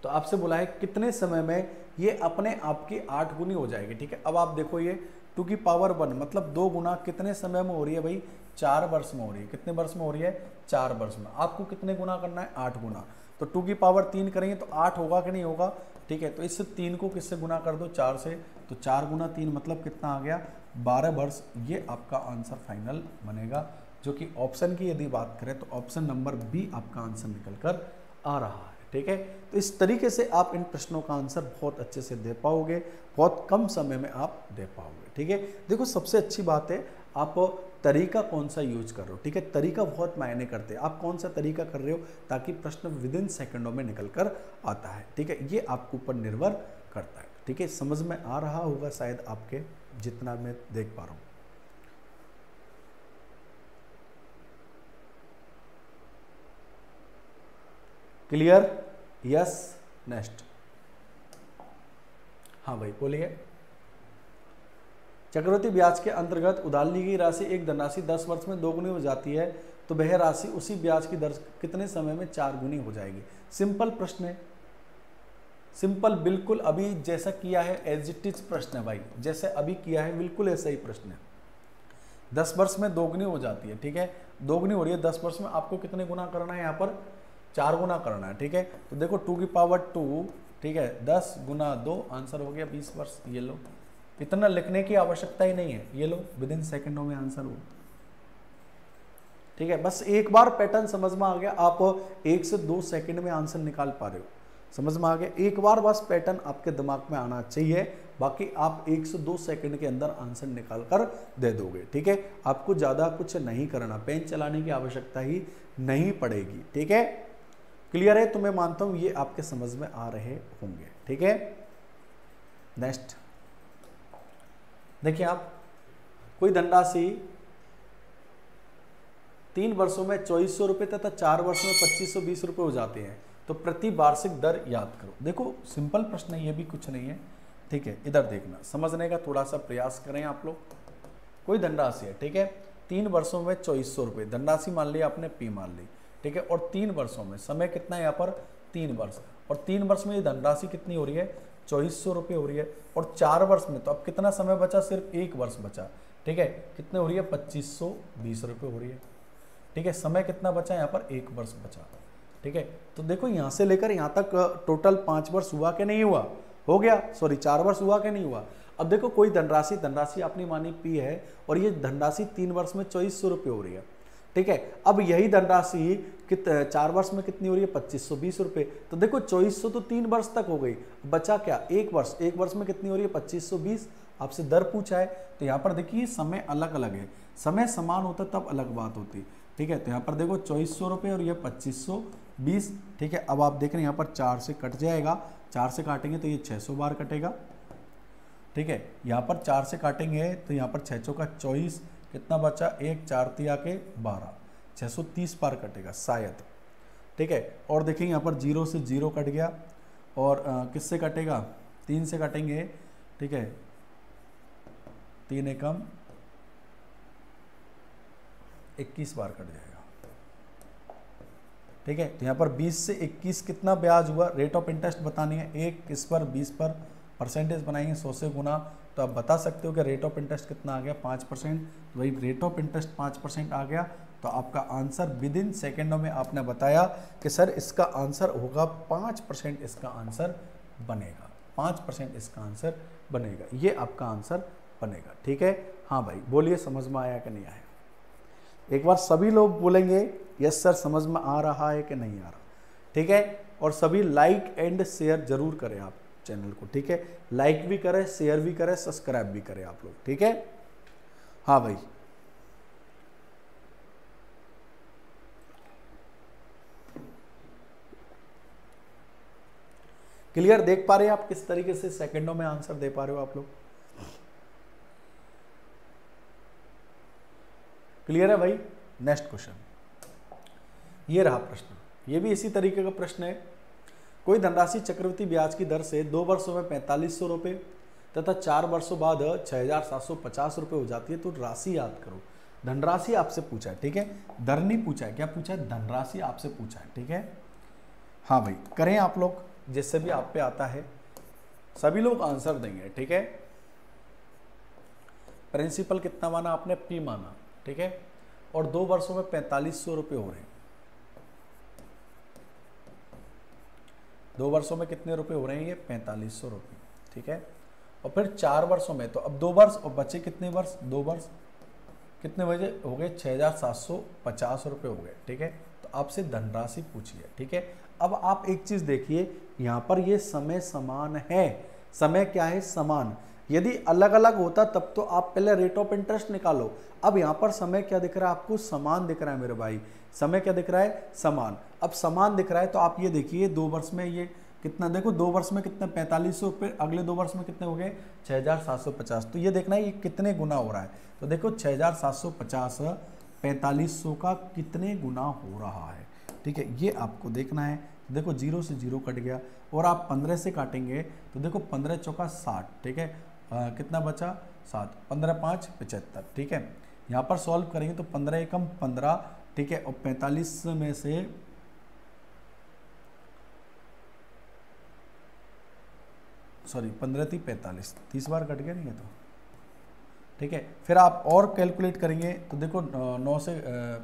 तो आपसे बोला है कितने समय में ये अपने आप की 8 गुनी हो जाएगी। ठीक है, अब आप देखो ये 2 की पावर 1 मतलब 2 गुना कितने समय में हो रही है भाई, 4 वर्ष में हो रही है। कितने वर्ष में हो रही है, 4 वर्ष में। आपको कितने गुना करना है, 8 गुना। तो 2 की पावर 3 करेंगे तो 8 होगा कि नहीं होगा। ठीक है, तो इस 3 को किससे गुना कर दो, 4 से। तो 4 गुना 3 मतलब कितना आ गया, 12 वर्ष। ये आपका आंसर फाइनल बनेगा, जो कि ऑप्शन की यदि बात करें तो ऑप्शन नंबर बी आपका आंसर निकल कर आ रहा है। ठीक है, तो इस तरीके से आप इन प्रश्नों का आंसर बहुत अच्छे से दे पाओगे, बहुत कम समय में आप दे पाओगे। ठीक है, देखो सबसे अच्छी बात है आप तरीका कौन सा यूज कर रहे हो। ठीक है, तरीका बहुत मायने करते हैं, आप कौन सा तरीका कर रहे हो ताकि प्रश्न विद इन सेकेंडों में निकल कर आता है। ठीक है, ये आपके ऊपर निर्भर करता है। ठीक है, समझ में आ रहा होगा शायद आपके, जितना मैं देख पा रहा हूँ। Clear, yes, next. हाँ भाई बोलिए। चक्रवृद्धि ब्याज के अंतर्गत उधार ली गई राशि एक धनराशि 10 वर्ष में 2 गुनी हो जाती है, तो वह राशि उसी ब्याज की दर कितने समय में 4 गुनी हो जाएगी। सिंपल प्रश्न है, सिंपल, बिल्कुल अभी जैसा किया है एज इट इज प्रश्न है भाई, जैसे अभी किया है बिल्कुल ऐसा ही प्रश्न है। 10 वर्ष में 2 गुनी हो जाती है। ठीक है, 2 गुनी हो रही है 10 वर्ष में, आपको कितने गुना करना है, यहाँ पर 4 गुना करना है। ठीक है, तो देखो 2 की पावर 2, ठीक है, 10 गुना 2 आंसर हो गया 20 वर्ष। ये लो, इतना लिखने की आवश्यकता ही नहीं है, ये लो विद इन सेकेंडों में आंसर हो। ठीक है, बस एक बार पैटर्न समझ में आ गया, आप 1 से 2 सेकंड में आंसर निकाल पा रहे हो, समझ में आ गया। एक बार बस पैटर्न आपके दिमाग में आना चाहिए, बाकी आप 1 से 2 सेकंड के अंदर आंसर निकाल कर दे दोगे। ठीक है, आपको ज़्यादा कुछ नहीं करना, पेन चलाने की आवश्यकता ही नहीं पड़ेगी। ठीक है, क्लियर है? तो मैं मानता हूँ ये आपके समझ में आ रहे होंगे। ठीक है, नेक्स्ट देखिए आप, कोई धनराशि 3 वर्षों में 2400 रुपये तथा 4 वर्षों में 2520 रुपये हो जाते हैं, तो प्रति वार्षिक दर याद करो। देखो सिंपल प्रश्न है, ये भी कुछ नहीं है। ठीक है, इधर देखना, समझने का थोड़ा सा प्रयास करें आप लोग। कोई धनराशि है, ठीक है, 3 वर्षों में 2400 रुपये धनराशि मान ली आपने, पी मान ली। ठीक है, और 3 वर्षों में समय कितना है यहाँ पर, 3 वर्ष, और 3 वर्ष में ये धनराशि कितनी हो रही है, 2400 रुपये हो रही है। और 4 वर्ष में तो अब कितना समय बचा, सिर्फ 1 वर्ष बचा। ठीक है, कितने हो रही है, 2520 रुपये हो रही है। ठीक है, समय कितना बचा यहाँ पर, 1 वर्ष बचा। ठीक है, तो देखो यहाँ से लेकर यहाँ तक टोटल 5 वर्ष हुआ कि नहीं हुआ, हो गया, सॉरी 4 वर्ष हुआ कि नहीं हुआ। अब देखो कोई धनराशि आपने मानी पी है, और ये धनराशि 3 वर्ष में 2400 रुपये हो रही है। ठीक है, अब यही धनराशि 4 वर्ष में कितनी हो रही है, 2520 रुपये। तो देखो 2400 तो 3 वर्ष तक हो गई, बचा क्या, 1 वर्ष। 1 वर्ष में कितनी हो रही है, 2520। आपसे दर पूछा है, तो यहाँ पर देखिए समय अलग अलग है, समय समान होता तब अलग बात होती। ठीक है, तो यहाँ पर देखो 2400 रुपये और ये 2520। ठीक है, अब आप देख रहे हैं यहाँ पर 4 से कट जाएगा, 4 से काटेंगे तो ये 600 बार कटेगा। ठीक है, यहाँ पर 4 से काटेंगे तो यहाँ पर 6 चौका 24, कितना बचा, 1 4 तिया के 12, 630 बार कटेगा शायद। ठीक है, और देखेंगे यहाँ पर 0 से 0 कट गया, और किससे कटेगा, 3 से काटेंगे। ठीक है, 3 एकम 21 बार कट जाएगा। ठीक है, तो यहाँ पर 20 से 21 कितना ब्याज हुआ, रेट ऑफ इंटरेस्ट बतानी है, 1 किस पर, 20 पर, परसेंटेज बनाएंगे 100 से गुना, तो आप बता सकते हो कि रेट ऑफ इंटरेस्ट कितना आ गया, 5%। तो वही रेट ऑफ इंटरेस्ट 5% आ गया, तो आपका आंसर विद इन सेकेंडों में आपने बताया कि सर इसका आंसर होगा 5%, इसका आंसर बनेगा 5%, इसका आंसर बनेगा, ये आपका आंसर बनेगा। ठीक है, हाँ भाई बोलिए, समझ में आया कि नहीं आया? एक बार सभी लोग बोलेंगे यस सर समझ में आ रहा है कि नहीं आ रहा। ठीक है, और सभी लाइक एंड शेयर जरूर करें आप चैनल को। ठीक है, लाइक भी करें, शेयर भी करें, सब्सक्राइब भी करें आप लोग। ठीक है, हाँ भाई क्लियर, देख पा रहे हैं आप किस तरीके से सेकंडों में आंसर दे पा रहे हो आप लोग? क्लियर है भाई? नेक्स्ट क्वेश्चन, ये रहा प्रश्न, ये भी इसी तरीके का प्रश्न है। कोई धनराशि चक्रवृद्धि ब्याज की दर से 2 वर्षों में 4500 रुपये तथा 4 वर्षों बाद 6750 रुपये हो जाती है, तो राशि याद करो। धनराशि आपसे पूछा है, ठीक है, दर नहीं पूछा है, क्या पूछा है, धनराशि आपसे पूछा है। ठीक है, हाँ भाई करें आप लोग, जिससे भी आप पे आता है सभी लोग आंसर देंगे। ठीक है, प्रिंसिपल कितना माना आपने, पी माना। ठीक है, और 2 वर्षों में 4500 रुपये हो रहे हैं। 2 वर्षों में कितने रुपए हो रहे हैं, ये 4500 रुपये। ठीक है, और फिर 4 वर्षों में, तो अब 2 वर्ष और बचे कितने वर्ष, 2 वर्ष कितने बजे हो गए, 6750 रुपये हो गए। ठीक है, तो आपसे धनराशि पूछिए। ठीक है, अब आप एक चीज देखिए, यहाँ पर ये समय समान है, समय क्या है, समान। यदि अलग अलग होता तब तो आप पहले रेट ऑफ इंटरेस्ट निकालो। अब यहाँ पर समय क्या दिख रहा है आपको, समान दिख रहा है मेरे भाई, समय क्या दिख रहा है, समान। अब समान दिख रहा है तो आप ये देखिए 2 वर्ष में ये कितना, देखो 2 वर्ष में कितना 4500 रुपये, अगले 2 वर्ष में कितने हो गए 6750। तो ये देखना है ये कितने गुना हो रहा है, तो देखो 6750 4500 का कितने गुना हो रहा है। ठीक है, ये आपको देखना है। देखो 0 से 0 कट गया, और आप 15 से काटेंगे तो देखो 15 चौका 60। ठीक है, कितना बचा 7, 15 5 75। ठीक है, यहाँ पर सॉल्व करेंगे तो 15 एकम 15। ठीक है, और 45 में से सॉरी 15 थी 45, 30 बार कट गया नहीं है तो। ठीक है, फिर आप और कैलकुलेट करेंगे तो देखो 9 से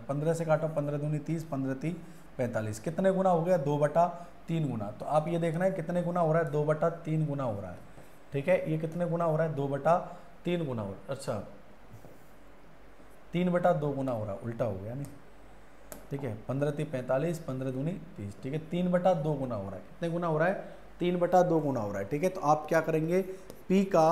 15 से काटो, 15 दूनी 30, 15 थी 45, कितने गुना हो गया, 2/3 गुना। तो आप ये देखना है कितने गुना हो रहा है, 2/3 गुना हो रहा है। ठीक है। ये कितने गुना हो रहा है, 2/3 गुना हो रहा है, अच्छा 3/2 गुना हो रहा है, उल्टा हो गया नहीं, ठीक है। 15 × 45, 15 दूनी 30, ठीक है। 3/2 गुना हो रहा है, कितने गुना हो रहा है, 3/2 गुना हो रहा है, ठीक है। तो आप क्या करेंगे, P का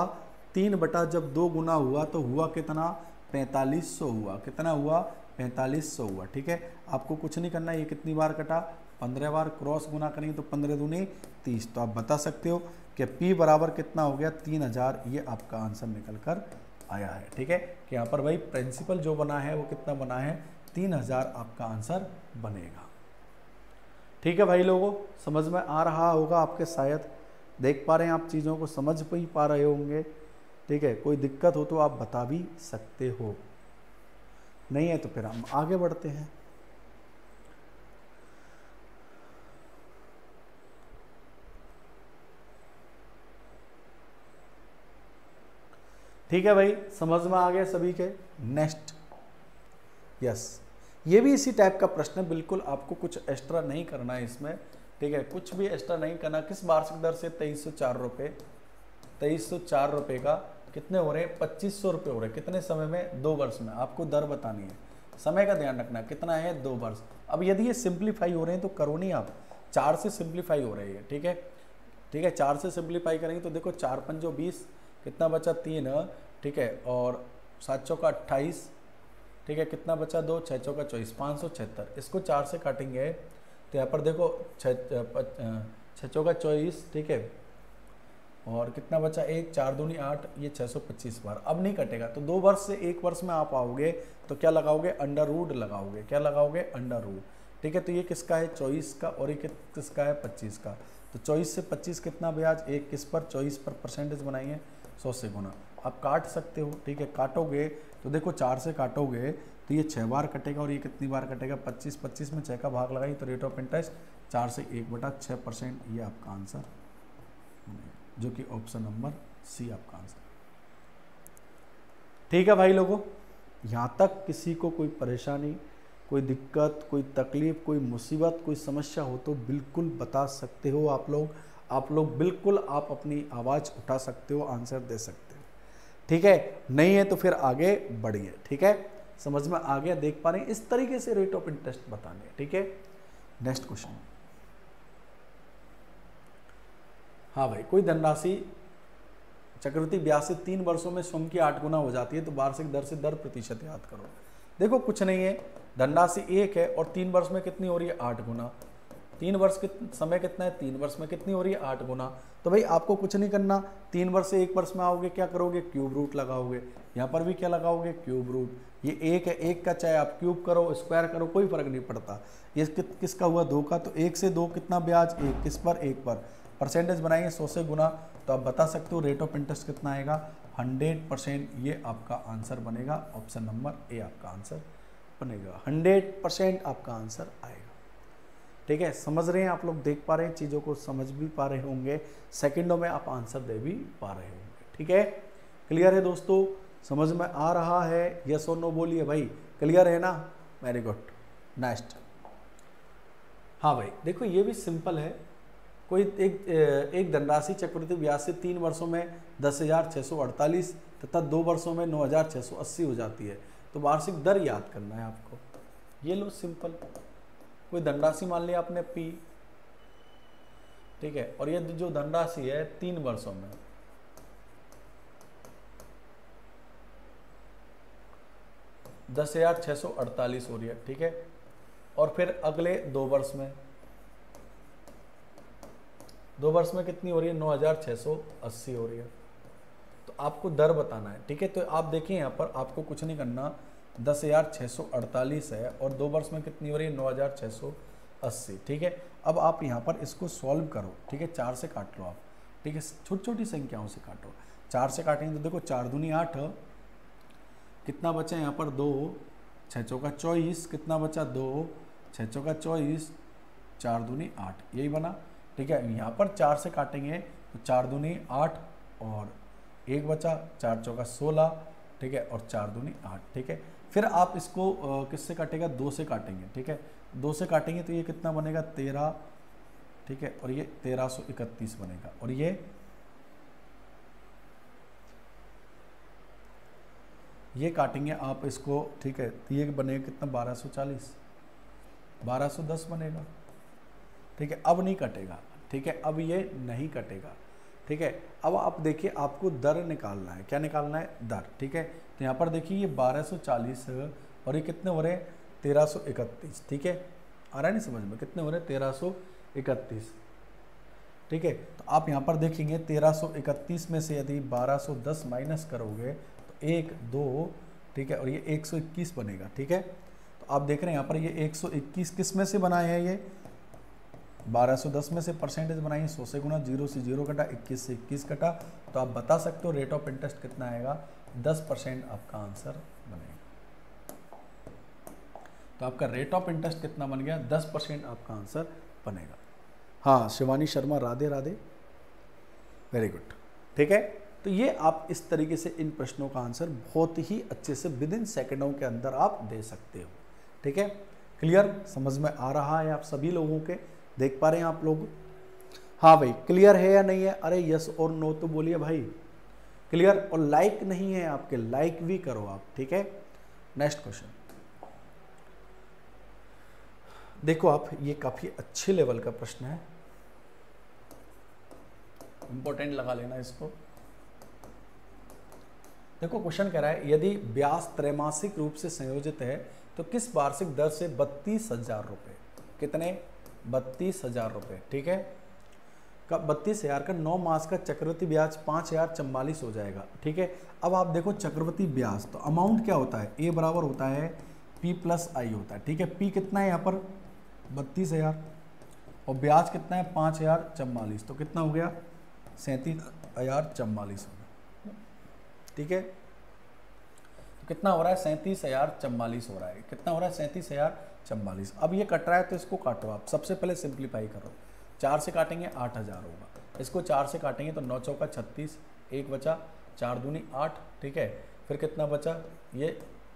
3/2 गुना हुआ तो हुआ कितना, 4500 हुआ, कितना हुआ, 4500 हुआ, ठीक है। आपको कुछ नहीं करना, ये कितनी बार कटा, 15 बार, क्रॉस गुना करेंगे तो 15 दूनी 30, तो आप बता सकते हो कि P बराबर कितना हो गया, 3000, ये आपका आंसर निकल कर आया है, ठीक है। कि यहाँ पर भाई प्रिंसिपल जो बना है वो कितना बना है, 3000 आपका आंसर बनेगा, ठीक है। भाई लोगों समझ में आ रहा होगा आपके, शायद देख पा रहे हैं आप, चीज़ों को समझ भी पा रहे होंगे, ठीक है। कोई दिक्कत हो तो आप बता भी सकते हो, नहीं है तो फिर हम आगे बढ़ते हैं। ठीक है भाई, समझ में आ गया सभी के। नेक्स्ट, यस, ये भी इसी टाइप का प्रश्न है, बिल्कुल आपको कुछ एक्स्ट्रा नहीं करना है इसमें, ठीक है, कुछ भी एक्स्ट्रा नहीं करना। किस वार्षिक दर से 2304 रुपये, 2304 रुपये का कितने हो रहे हैं, 2500 रुपये हो रहे हैं, कितने समय में, 2 वर्ष में। आपको दर बतानी है, समय का ध्यान रखना, कितना है, 2 वर्ष। अब यदि ये सिंप्लीफाई हो रहे हैं तो करो नहीं आप, 4 से सिंप्लीफाई हो रही है, ठीक है, ठीक है। 4 से सिंप्लीफाई करेंगे तो देखो 4 × 5 = 20, कितना बचा, 3, ठीक है, और 7 × 4 = 28, ठीक है, कितना बचा, 2, 6 × 4 = 24, 576। इसको 4 से काटेंगे तो यहाँ पर देखो 6 × 4 = 24, ठीक है, और कितना बचा, 1, 4 दूनी 8, ये 625 बार। अब नहीं कटेगा तो 2 वर्ष से 1 वर्ष में आप आओगे तो क्या लगाओगे, अंडर रूट लगाओगे, क्या लगाओगे, अंडर रूट, ठीक है। तो ये किसका है, 24 का, और ये किसका है, 25 का। तो 24 से 25 कितना ब्याज, 1 किस पर, 24 पर, परसेंटेज बनाइए 100 से गुना। आप काट सकते हो, ठीक है, काटोगे तो देखो 4 से काटोगे तो ये 6 बार कटेगा, और ये कितनी बार कटेगा, 25, 25 में 6 का भाग लगाइए तो रेट ऑफ इंटरेस्ट 4 से 1/6%, ये आपका आंसर, जो कि ऑप्शन नंबर सी आपका आंसर। ठीक है भाई लोगों, यहाँ तक किसी को कोई परेशानी, कोई दिक्कत, कोई तकलीफ, कोई मुसीबत, कोई समस्या हो तो बिल्कुल बता सकते हो आप लोग बिल्कुल आप अपनी आवाज़ उठा सकते हो, आंसर दे सकते हो, ठीक है। नहीं है तो फिर आगे बढ़िए, ठीक है, समझ में आ गया, देख पा रहे हैं, इस तरीके से रेट ऑफ इंटरेस्ट बताने, ठीक है। नेक्स्ट क्वेश्चन, हाँ भाई, कोई धनराशि चक्रवृद्धि ब्याज से 3 वर्षों में स्वयं की 8 गुना हो जाती है तो वार्षिक दर से दर प्रतिशत याद करो। देखो कुछ नहीं है, धनराशि 1 है और 3 वर्ष में कितनी हो रही है, 8 गुना। 3 वर्ष समय कितना है, 3 वर्ष में कितनी हो रही है, 8 गुना। तो भाई आपको कुछ नहीं करना, 3 वर्ष से 1 वर्ष में आओगे, क्या करोगे, क्यूब रूट लगाओगे। यहाँ पर भी क्या लगाओगे, क्यूब रूट। ये 1 है, 1 का चाहे आप क्यूब करो, स्क्वायर करो, कोई फर्क नहीं पड़ता। ये किसका हुआ, 2 का, तो 1 से 2 कितना ब्याज, 1 किस पर, 1 पर। परसेंटेज बनाएंगे 100 से गुना, तो आप बता सकते हो रेट ऑफ इंटरेस्ट कितना आएगा, 100%। ये आपका आंसर बनेगा, ऑप्शन नंबर ए आपका आंसर बनेगा, 100% आपका आंसर आएगा, ठीक है। समझ रहे हैं आप लोग, देख पा रहे हैं चीज़ों को, समझ भी पा रहे होंगे, सेकंडों में आप आंसर दे भी पा रहे होंगे, ठीक है। क्लियर है दोस्तों, समझ में आ रहा है, यस और नो बोलिए भाई, क्लियर है ना, वेरी गुड। नेक्स्ट, हाँ भाई देखो ये भी सिंपल है। कोई एक धनराशि चक्रवृद्धि ब्याज से 3 वर्षों में 10,648 तथा 2 वर्षों में 9,680 हो जाती है तो वार्षिक दर याद करना है आपको। ये लो सिंपल, कोई धनराशि मान लिया आपने P, ठीक है, और ये जो धनराशि है 3 वर्षों में, $10,648 हो रही है, ठीक है, और फिर अगले 2 वर्ष में, 2 वर्ष में कितनी हो रही है, 9,680 हो रही है। तो आपको दर बताना है, ठीक है। तो आप देखिए यहाँ पर आपको कुछ नहीं करना, 10,648 है और 2 वर्ष में कितनी हो रही है, 9,680, ठीक है। अब आप यहाँ पर इसको सॉल्व करो, ठीक है, 4 से काट लो आप, ठीक है, छोटी छोटी संख्याओं से काटो। 4 से काटेंगे तो देखो 4 दूनी 8, कितना बचा यहाँ पर, 2, 6 चौका 24, कितना बचा, 2, 6 चौका 24, 4 दूनी 8, यही बना, ठीक है। यहाँ पर 4 से काटेंगे तो 4 दूनी 8 और 1 बचा, 4 चौका 16, ठीक है, और 4 दूनी 8, ठीक है। फिर आप इसको किससे काटेगा, 2 से काटेंगे, ठीक है। 2 से काटेंगे तो ये कितना बनेगा, 13, ठीक है, और ये 1331 बनेगा, और ये ये काटेंगे आप इसको, ठीक है, तो ये बनेगा कितना 1240, 1210 बनेगा, ठीक है। अब नहीं कटेगा, ठीक है, अब ये नहीं कटेगा, ठीक है। अब आप देखिए आपको दर निकालना है, क्या निकालना है, दर, ठीक है। तो यहाँ पर देखिए ये 1240 और ये कितने हो रहे हैं 1331, ठीक है, आ रहा है नहीं समझ में, कितने हो रहे हैं 1331, ठीक है। तो आप यहाँ पर देखेंगे 1331 में से यदि 1210 माइनस करोगे तो 1 2, ठीक है, और ये 121 बनेगा, ठीक है। तो आप देख रहे हैं यहाँ पर ये 121 किस में से बनाए हैं, ये 1210 में से परसेंटेज बनाइए, 100 से गुना, 0 से 0 कटा, 21 से 21 कटा, तो आप बता सकते हो रेट ऑफ इंटरेस्ट कितना आएगा, 10% आपका आंसर बनेगा। तो आपका रेट ऑफ इंटरेस्ट कितना बन गया, 10% आपका आंसर बनेगा। हाँ शिवानी शर्मा, राधे राधे, वेरी गुड, ठीक है। तो ये आप इस तरीके से इन प्रश्नों का आंसर बहुत ही अच्छे से विद इन सेकेंडों के अंदर आप दे सकते हो, ठीक है। क्लियर, समझ में आ रहा है आप सभी लोगों के, देख पा रहे हैं आप लोग, हाँ भाई क्लियर है या नहीं है, अरे यस और नो तो बोलिए भाई, क्लियर। और लाइक नहीं है आपके, लाइक भी करो आप, ठीक है। नेक्स्ट क्वेश्चन देखो आप, ये काफी अच्छे लेवल का प्रश्न है, इंपॉर्टेंट लगा लेना इसको। देखो क्वेश्चन कह रहा है यदि ब्याज त्रैमासिक रूप से संयोजित है तो किस वार्षिक दर से 32,000 रुपए, कितने 32,000 रुपए, ठीक है, का 32,000 का 9 मास का चक्रवृद्धि ब्याज 5,044 हो जाएगा, ठीक है। अब आप देखो चक्रवृद्धि ब्याज, तो अमाउंट क्या होता है, ए बराबर होता है पी प्लस आई होता है, ठीक है। पी कितना है यहाँ पर 32,000 और ब्याज कितना है 5,044, तो कितना हो गया 37,044 हो गया, ठीक है। तो कितना हो रहा है 37,044 हो रहा है, कितना हो रहा है 37,044। अब ये कट रहा है तो इसको काटो आप, सबसे पहले सिंप्लीफाई करो, 4 से काटेंगे 8,000 होगा, इसको 4 से काटेंगे तो 9 चौका 36, 1 बचा, 4 दूनी 8, ठीक है, फिर कितना बचा, ये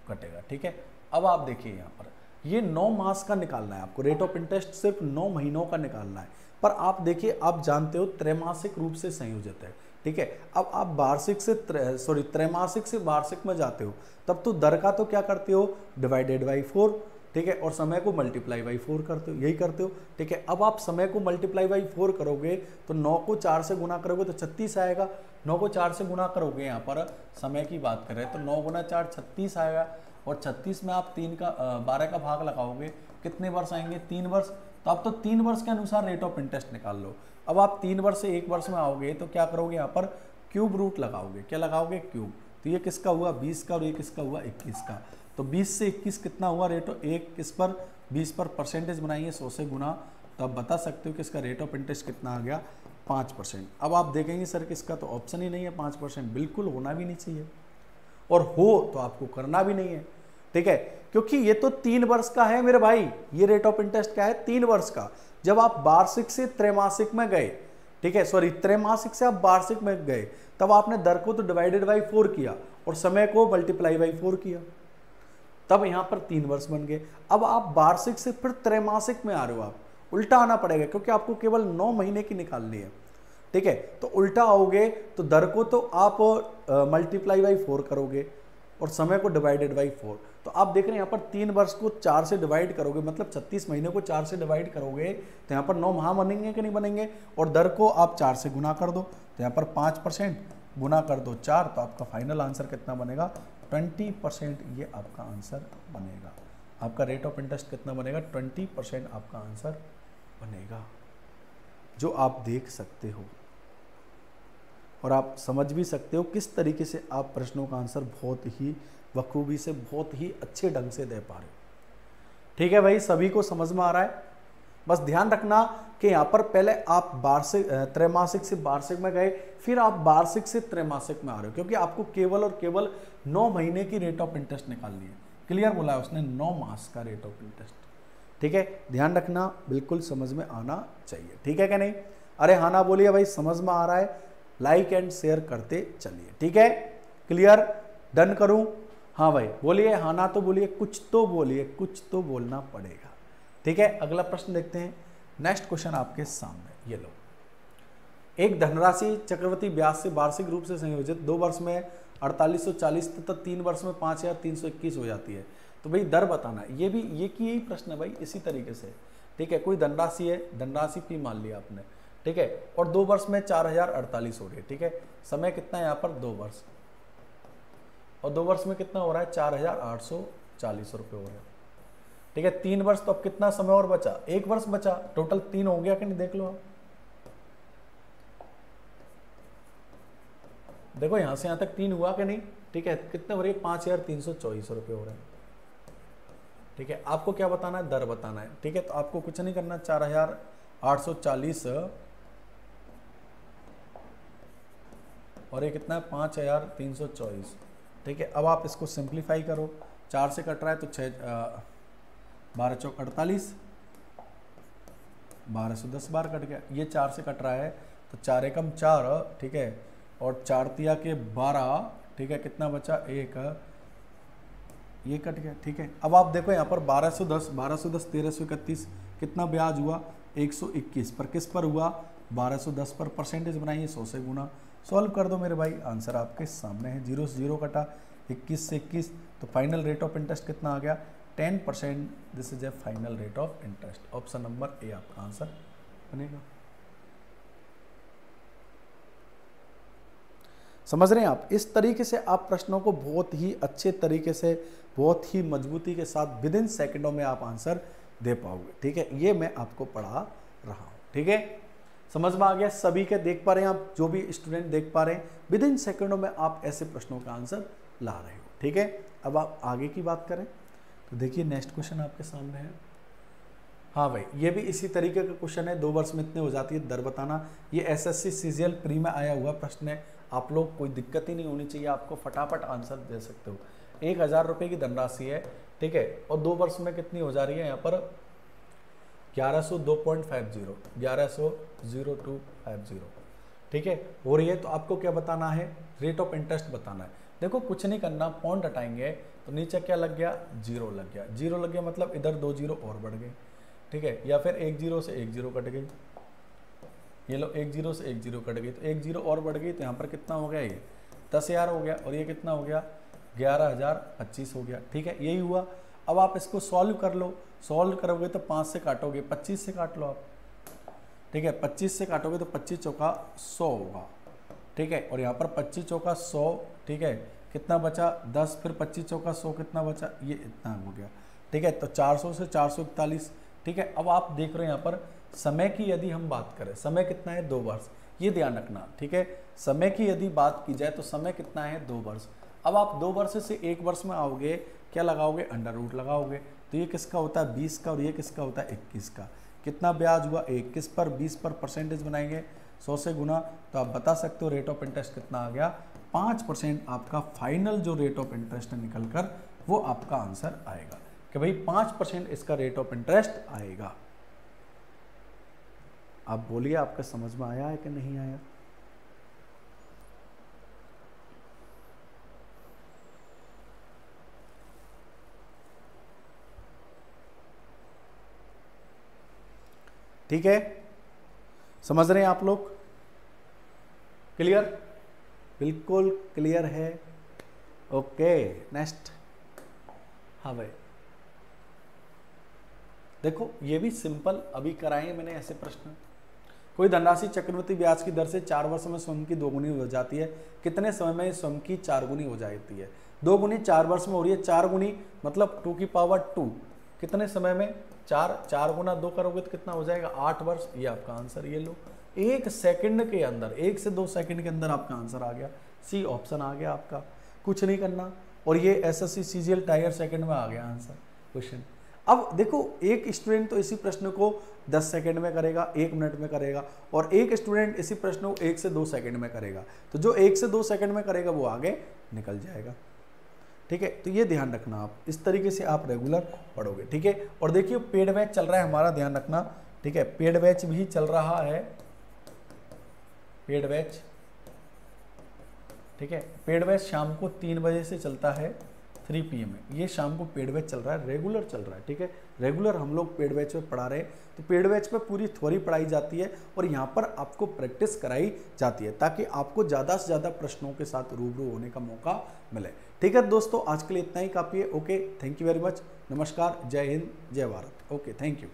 कटेगा, ठीक है। अब आप देखिए यहाँ पर ये 9 मास का निकालना है आपको, रेट ऑफ इंटरेस्ट सिर्फ 9 महीनों का निकालना है, पर आप देखिए आप जानते हो त्रैमासिक रूप से संयोजित है, ठीक है। अब आप वार्षिक से त्रैमासिक से वार्षिक में जाते हो तब तो दर का तो क्या करते हो, डिवाइडेड बाई 4, ठीक है, और समय को मल्टीप्लाई बाई 4 करते हो, यही करते हो, ठीक है। अब आप समय को मल्टीप्लाई बाई 4 करोगे तो 9 को 4 से गुना करोगे तो 36 आएगा, 9 को 4 से गुना करोगे, यहाँ पर समय की बात कर रहे हैं तो 9 गुना 4 36 आएगा, और 36 में आप 12 का भाग लगाओगे, कितने वर्ष आएंगे 3 वर्ष, तो आप तो 3 वर्ष के अनुसार रेट ऑफ इंटरेस्ट निकाल लो। अब आप 3 वर्ष से 1 वर्ष में आओगे तो क्या करोगे, यहाँ पर क्यूब रूट लगाओगे, क्या लगाओगे, क्यूब, तो ये किसका हुआ 20 का और ये किसका हुआ 21 का, तो 20 से 21 कितना हुआ रेट, एक किस पर 20 पर परसेंटेज बनाइए 100 से गुना, तो आप बता सकते हो कि इसका रेट ऑफ इंटरेस्ट कितना आ गया 5%। अब आप देखेंगे सर किसका, तो ऑप्शन ही नहीं है 5%, बिल्कुल होना भी नहीं चाहिए, और हो तो आपको करना भी नहीं है, ठीक है, क्योंकि ये तो 3 वर्ष का है मेरे भाई, ये रेट ऑफ इंटरेस्ट क्या है 3 वर्ष का। जब आप वार्षिक से त्रैमासिक में गए, ठीक है, सॉरी त्रैमासिक से आप वार्षिक में गए, तब आपने दर को तो डिवाइडेड बाई 4 किया और समय को मल्टीप्लाई बाई 4 किया, तब यहां पर 3 वर्ष बन गए। अब आप वार्षिक से फिर त्रैमासिक में आ रहे हो, आप उल्टा आना पड़ेगा क्योंकि आपको केवल 9 महीने की निकालनी है, ठीक है। तो उल्टा आओगे तो दर को तो आप मल्टीप्लाई बाई 4 करोगे और समय को डिवाइडेड बाई 4, तो आप देख रहे हैं यहाँ पर 3 वर्ष को 4 से डिवाइड करोगे, मतलब 36 महीने को 4 से डिवाइड करोगे तो यहाँ पर 9 माह बनेंगे कि नहीं बनेंगे, और दर को आप 4 से गुना कर दो, तो यहाँ पर 5% गुना कर दो 4, तो आपका फाइनल आंसर कितना बनेगा 20%, ये आपका आंसर बनेगा। आपका रेट ऑफ इंटरेस्ट कितना बनेगा 20% आपका आंसर बनेगा, जो आप देख सकते हो और आप समझ भी सकते हो किस तरीके से आप प्रश्नों का आंसर बहुत ही बखूबी से, बहुत ही अच्छे ढंग से दे पा रहे हो, ठीक है भाई, सभी को समझ में आ रहा है। बस ध्यान रखना कि यहाँ पर पहले आप वार्षिक त्रैमासिक से वार्षिक में गए, फिर आप वार्षिक से त्रैमासिक में आ रहे हो, क्योंकि आपको केवल और केवल 9 महीने की रेट ऑफ इंटरेस्ट निकालनी है। क्लियर बोला है उसने, 9 मास का रेट ऑफ इंटरेस्ट, ठीक है, ध्यान रखना, बिल्कुल समझ में आना चाहिए, ठीक है क्या नहीं। अरे हाँ ना बोलिए भाई, समझ में आ रहा है, लाइक एंड शेयर करते चलिए, ठीक है, क्लियर, डन करूं, हाँ भाई बोलिए, हाँ ना तो बोलिए, कुछ तो बोलिए, कुछ तो बोलना पड़ेगा, ठीक है। अगला प्रश्न देखते हैं, नेक्स्ट क्वेश्चन आपके सामने, ये लो, एक धनराशि चक्रवृद्धि ब्याज से वार्षिक रूप से संयोजित 2 वर्ष में 4840 तो 3 वर्ष में 5321 हो जाती है। तो भाई दर बताना है, ये भी ये की यही प्रश्न है भाई, इसी तरीके से, ठीक है। कोई धनराशि है, धनराशि P मान लिया आपने, ठीक है, और 2 वर्ष में 4048 हो रही है, ठीक है। समय कितना है यहाँ पर 2 वर्ष, और 2 वर्ष में कितना हो रहा है 4840 रुपये हो रहा है, ठीक है। 3 वर्ष तो अब कितना समय और बचा, 1 वर्ष बचा, टोटल 3 हो गया कि नहीं, देख लो आप। देखो यहां से यहां तक 3 हुआ कि नहीं, ठीक है। कितने हो रही है 5324 रुपये हो रहे हैं, ठीक है। आपको क्या बताना है, दर बताना है, ठीक है। तो आपको कुछ नहीं करना, 4840 और ये कितना है 5324, ठीक है। अब आप इसको सिंप्लीफाई करो, 4 से कट रहा है तो 12 चौक 48, 12 से 10 बार कट गया, ये 4 से कट रहा है तो 4 एकम 4, ठीक है, और 4 तिया के 12, ठीक है। कितना बचा 1, ये कट गया, ठीक है। अब आप देखो यहाँ पर 1210 1331, कितना ब्याज हुआ 121 पर, किस पर हुआ 1210 पर। परसेंटेज बनाइए 100 से गुना, सॉल्व कर दो मेरे भाई, आंसर आपके सामने है। 0 से 0 कटा, 21 से 21, तो फाइनल रेट ऑफ इंटरेस्ट कितना आ गया 10%। This is A final rate of interest. Option number A आपका आंसर बनेगा। समझ रहे हैं आप, इस तरीके से आप प्रश्नों को बहुत ही अच्छे तरीके से, बहुत ही मजबूती के साथ विद इन सेकेंडों में आप आंसर दे पाओगे, ठीक है। ये मैं आपको पढ़ा रहा हूं, ठीक है। समझ में आ गया सभी के, देख पा रहे हैं आप, जो भी स्टूडेंट देख पा रहे हैं, विद इन सेकेंडों में आप ऐसे प्रश्नों का आंसर ला रहे हो, ठीक है। अब आप आगे की बात करें तो देखिए नेक्स्ट क्वेश्चन आपके सामने है। हाँ भाई, ये भी इसी तरीके का क्वेश्चन है, 2 वर्ष में इतने हो जाती है, दर बताना। ये SSC CGL प्री में आया हुआ प्रश्न है, आप लोग कोई दिक्कत ही नहीं होनी चाहिए, आपको फटाफट आंसर दे सकते हो। 1000 रुपये की धनराशि है, ठीक है, और 2 वर्ष में कितनी हो जा रही है यहाँ पर 1102.50, 1102.50, ठीक है, हो रही है। तो आपको क्या बताना है, रेट ऑफ इंटरेस्ट बताना है। देखो कुछ नहीं करना, पॉइंट हटाएंगे तो नीचे क्या लग गया 0 लग गया, 0 लग गया मतलब इधर 2 0 और बढ़ गए, ठीक है, या फिर 1 0 से 1 0 कट गई, ये लो 1 0 से 1 0 कट गई, तो 1 0 और बढ़ गई, तो यहाँ पर कितना हो गया ये 10,000 हो गया, और ये कितना हो गया 11,025 हो गया, ठीक है, यही हुआ। अब आप इसको सॉल्व कर लो, सॉल्व करोगे तो 5 से काटोगे, 25 से काट लो आप, ठीक है, 25 से काटोगे तो 25 चौका 100 होगा, ठीक है, और यहाँ पर 25 चौका 100, ठीक है, कितना बचा 10, फिर 25 चौका 100 कितना बचा, ये इतना हो गया, ठीक है। तो 400 से 441, ठीक है। अब आप देख रहे हैं यहाँ पर समय की यदि हम बात करें, समय कितना है 2 वर्ष, ये ध्यान रखना, ठीक है। समय की यदि बात की जाए तो समय कितना है 2 वर्ष। अब आप 2 वर्ष से 1 वर्ष में आओगे, क्या लगाओगे अंडर रूट लगाओगे, तो ये किसका होता है 20 का, और ये किसका होता है 21 का। कितना ब्याज हुआ 21 पर, 20 पर, परसेंटेज बनाएंगे 100 से गुना, तो आप बता सकते हो रेट ऑफ इंटरेस्ट कितना आ गया 5%। आपका फाइनल जो रेट ऑफ इंटरेस्ट निकल कर वो आपका आंसर आएगा कि भाई 5% इसका रेट ऑफ इंटरेस्ट आएगा। आप बोलिए आपका समझ में आया है कि नहीं आया। ठीक है, समझ रहे हैं आप लोग, क्लियर, बिल्कुल क्लियर है, ओके। नेक्स्ट, हाँ भाई देखो ये भी सिंपल अभी कराए मैंने ऐसे प्रश्न। कोई धनराशि चक्रवृद्धि ब्याज की दर से 4 वर्ष में स्वयं की 2 गुनी हो जाती है, कितने समय में स्वयं की 4 गुनी हो जाती है। 2 गुनी 4 वर्ष में हो रही है, 4 गुनी मतलब 2 की पावर 2, कितने समय में 4 गुना 2 करोगे तो कितना हो जाएगा 8 वर्ष। ये आपका आंसर, ये लो 1 सेकंड के अंदर, 1 से 2 सेकंड के अंदर आपका आंसर आ गया, सी ऑप्शन आ गया आपका, कुछ नहीं करना। और ये SSC CGL टाइगर सेकंड में आ गया आंसर क्वेश्चन। अब देखो एक स्टूडेंट तो इसी प्रश्न को 10 सेकंड में करेगा, 1 मिनट में करेगा, और एक स्टूडेंट इसी प्रश्न को 1 से 2 सेकंड में करेगा। तो जो 1 से 2 सेकंड में करेगा वो आगे निकल जाएगा, ठीक है। तो ये ध्यान रखना, आप इस तरीके से आप रेगुलर पढ़ोगे, ठीक है। और देखिए पेड बैच चल रहा है हमारा, ध्यान रखना, ठीक है, पेड बैच भी चल रहा है, पेड बैच, ठीक है। पेड बैच शाम को 3 बजे से चलता है, 3 PM है। ये शाम को पेड बैच चल रहा है, रेगुलर चल रहा है, ठीक है। रेगुलर हम लोग पेड बैच में पढ़ा रहे हैं। तो पेड बैच में पूरी थ्योरी पढ़ाई जाती है और यहाँ पर आपको प्रैक्टिस कराई जाती है ताकि आपको ज़्यादा से ज़्यादा प्रश्नों के साथ रूबरू होने का मौका मिले। ठीक है दोस्तों, आज के लिए इतना ही काफ़ी है। Okay, thank you very much. नमस्कार, जय हिंद, जय भारत। Okay, thank you.